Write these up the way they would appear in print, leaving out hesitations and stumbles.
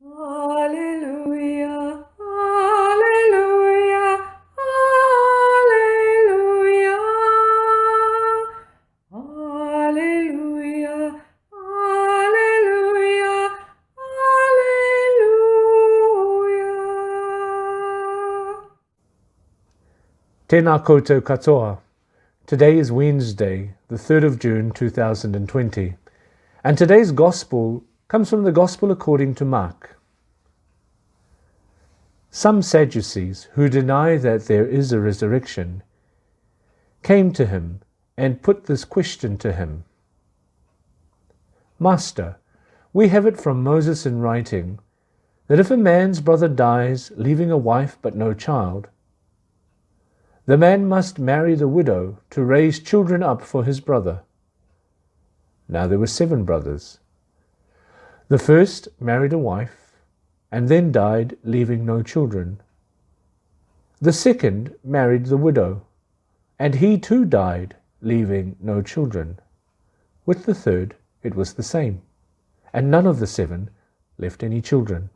Alleluia, Alleluia, Alleluia, Alleluia, Alleluia, Alleluia. Tēnā koutou katoa. Today is Wednesday, the 3rd of June 2020, and today's Gospel comes from the Gospel according to Mark. Some Sadducees, who deny that there is a resurrection, came to him and put this question to him. Master, we have it from Moses in writing that if a man's brother dies, leaving a wife but no child, the man must marry the widow to raise children up for his brother. Now there were 7 brothers. The first married a wife and then died, leaving no children. The second married the widow, and he too died, leaving no children. With the third it was the same, and none of the 7 left any children.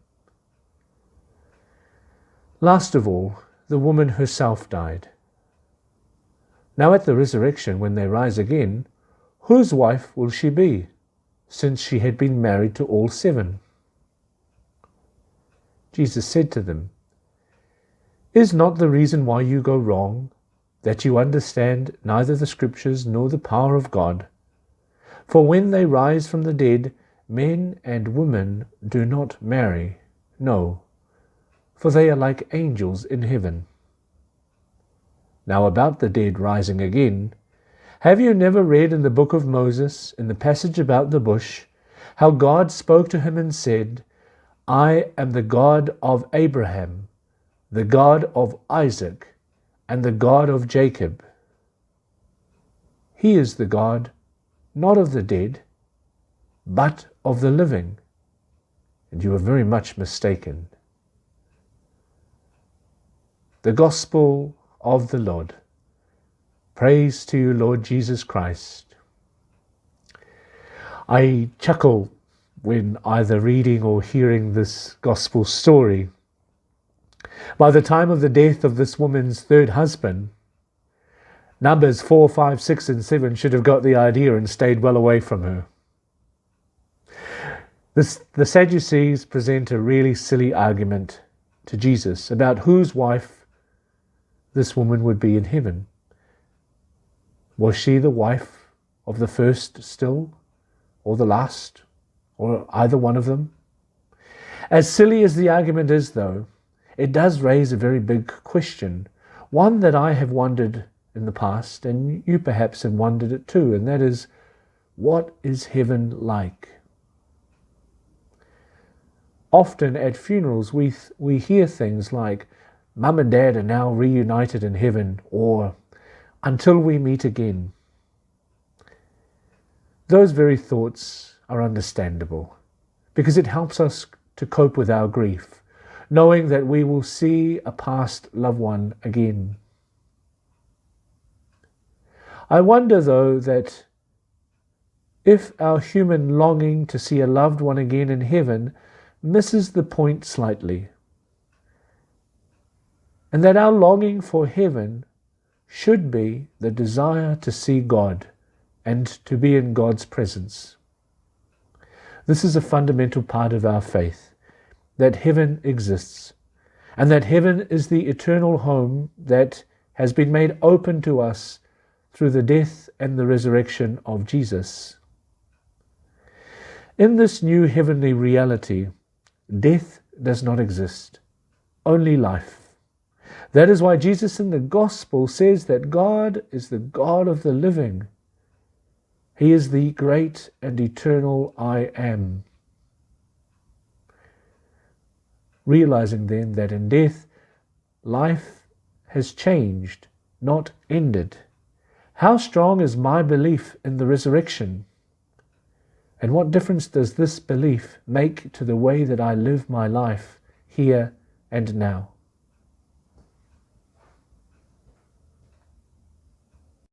Last of all, the woman herself died. Now at the resurrection, when they rise again, whose wife will she be, since she had been married to all 7? Jesus said to them, Is not the reason why you go wrong that you understand neither the Scriptures nor the power of God? For when they rise from the dead, men and women do not marry, no, for they are like angels in heaven. Now about the dead rising again, have you never read in the book of Moses, in the passage about the bush, how God spoke to him and said, I am the God of Abraham, the God of Isaac, and the God of Jacob. He is the God, not of the dead, but of the living. And you are very much mistaken. The Gospel of the Lord. Praise to you, Lord Jesus Christ. I chuckle when either reading or hearing this gospel story. By the time of the death of this woman's 3rd husband, Numbers 4, 5, 6, and 7 should have got the idea and stayed well away from her. The Sadducees present a really silly argument to Jesus about whose wife this woman would be in heaven. Was she the wife of the first still, or the last, or either one of them? As silly as the argument is, though, it does raise a very big question, one that I have wondered in the past, and you perhaps have wondered it too, and that is, what is heaven like? Often at funerals we hear things like, Mum and Dad are now reunited in heaven, or until we meet again. Those very thoughts are understandable because it helps us to cope with our grief, knowing that we will see a past loved one again. I wonder, though, that if our human longing to see a loved one again in heaven misses the point slightly, and that our longing for heaven should be the desire to see God and to be in God's presence. This is a fundamental part of our faith, that heaven exists, and that heaven is the eternal home that has been made open to us through the death and the resurrection of Jesus. In this new heavenly reality, death does not exist, only life. That is why Jesus in the Gospel says that God is the God of the living. He is the great and eternal I am. Realizing then that in death, life has changed, not ended. How strong is my belief in the resurrection? And what difference does this belief make to the way that I live my life here and now?